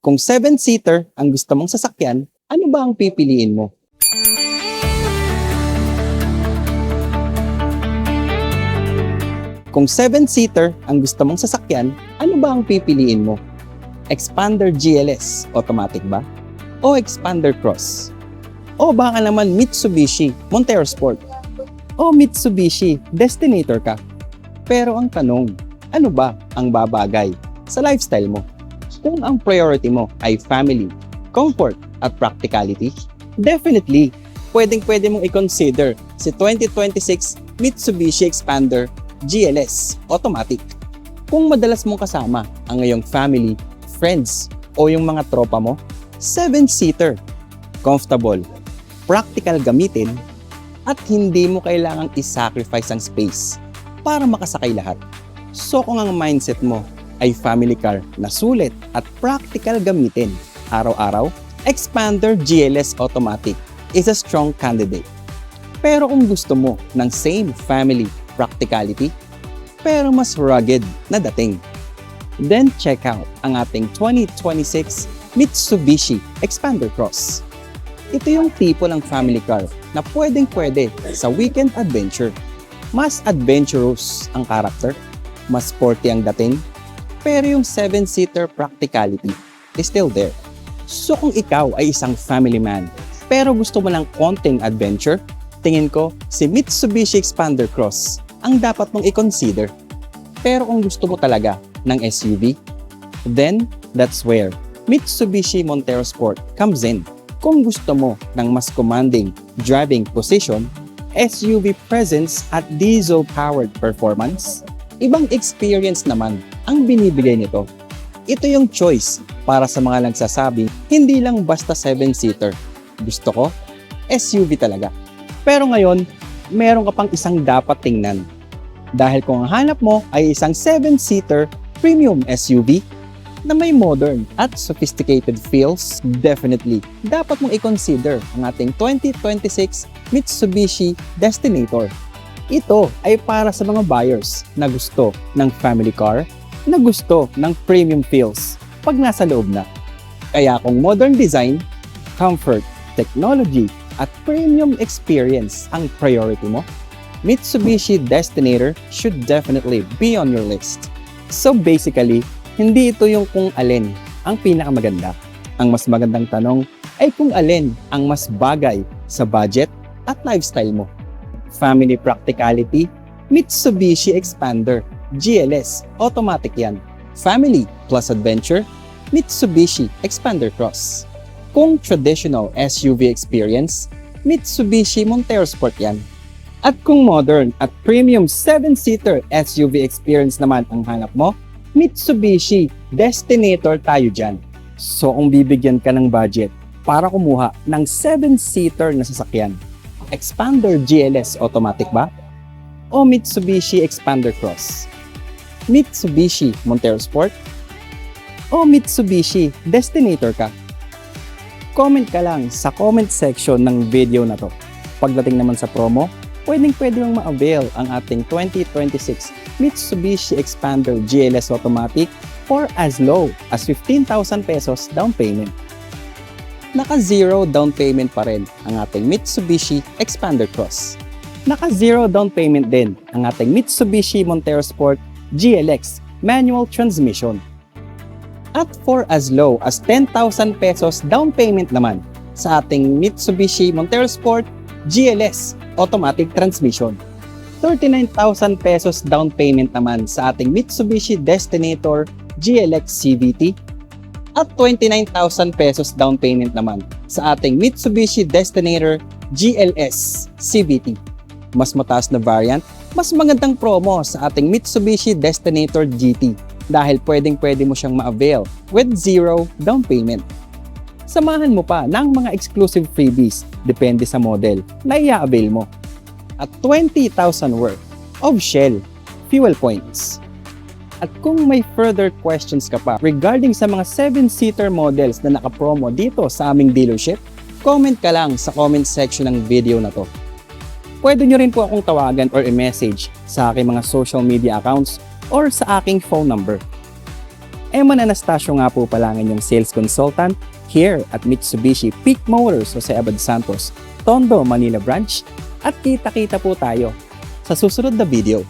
Kung 7-seater ang gusto mong sasakyan, ano ba ang pipiliin mo? Kung 7-seater ang gusto mong sasakyan, ano ba ang pipiliin mo? Expander GLS automatic ba? O Expander Cross? O baka naman Mitsubishi Montero Sport? O Mitsubishi Destinator ka? Pero ang tanong, ano ba ang babagay sa lifestyle mo? Kung ang priority mo ay family, comfort, at practicality, definitely, pwedeng-pwede mong i-consider si 2026 Mitsubishi Expander GLS Automatic. Kung madalas mong kasama ang iyong family, friends, o yung mga tropa mo, 7-seater, comfortable, practical gamitin, at hindi mo kailangang i-sacrifice ang space para makasakay lahat. So kung ang mindset mo ay family car na sulit at practical gamitin araw-araw, Expander GLS Automatic is a strong candidate. Pero kung gusto mo ng same family practicality, pero mas rugged na dating, then check out ang ating 2026 Mitsubishi Expander Cross. Ito yung tipo ng family car na pwedeng-pwede sa weekend adventure. Mas adventurous ang karakter, mas sporty ang dating, pero yung 7-seater practicality is still there. So kung ikaw ay isang family man, pero gusto mo ng konting adventure, tingin ko si Mitsubishi Expander Cross ang dapat mong i-consider. Pero kung gusto mo talaga ng SUV, then that's where Mitsubishi Montero Sport comes in. Kung gusto mo ng mas commanding driving position, SUV presence at diesel-powered performance, ibang experience naman ang binibigay nito. Ito yung choice para sa mga nagsasabing hindi lang basta 7-seater. Gusto ko, SUV talaga. Pero ngayon, meron ka pang isang dapat tingnan. Dahil kung ang hanap mo ay isang 7-seater premium SUV na may modern at sophisticated feels, definitely dapat mong i-consider ang ating 2026 Mitsubishi Destinator. Ito ay para sa mga buyers na gusto ng family car, na gusto ng premium feels pag nasa loob na. Kaya kung modern design, comfort, technology, at premium experience ang priority mo, Mitsubishi Destinator should definitely be on your list. So basically, hindi ito yung kung alin ang pinakamaganda. Ang mas magandang tanong ay kung alin ang mas bagay sa budget at lifestyle mo. Family practicality, Mitsubishi Expander GLS Automatic yan. Family plus adventure, Mitsubishi Expander Cross. Kung traditional SUV experience, Mitsubishi Montero Sport yan. At kung modern at premium 7-seater SUV experience naman ang hanap mo, Mitsubishi Destinator tayo dyan. So kung bibigyan ka ng budget para kumuha ng 7-seater na sasakyan, Expander GLS Automatic ba? O Mitsubishi Expander Cross? Mitsubishi Montero Sport? O Mitsubishi Destinator ka? Comment ka lang sa comment section ng video na to. Pagdating naman sa promo, pwedeng-pwede mong ma-avail ang ating 2026 Mitsubishi Expander GLS Automatic for as low as 15,000 pesos down payment. Naka-zero down payment pa rin ang ating Mitsubishi Expander Cross. Naka-zero down payment din ang ating Mitsubishi Montero Sport GLX manual transmission. At for as low as 10,000 pesos down payment naman sa ating Mitsubishi Montero Sport GLS automatic transmission. 39,000 pesos down payment naman sa ating Mitsubishi Destinator GLX CVT at 29,000 pesos down payment naman sa ating Mitsubishi Destinator GLS CVT. Mas mataas na variant, mas magandang promo sa ating Mitsubishi Destinator GT dahil pwedeng-pwede mo siyang ma-avail with zero down payment. Samahan mo pa ng mga exclusive freebies depende sa model na i-avail mo at 20,000 worth of Shell fuel points. At kung may further questions ka pa regarding sa mga 7-seater models na nakapromo dito sa aming dealership, comment ka lang sa comment section ng video na to. Pwede nyo rin po akong tawagan or i-message sa aking mga social media accounts or sa aking phone number. Eman Anastasio nga po pala ang inyong sales consultant here at Mitsubishi Peak Motors Jose Abad Santos, Tondo, Manila Branch. At kita-kita po tayo sa susunod na video.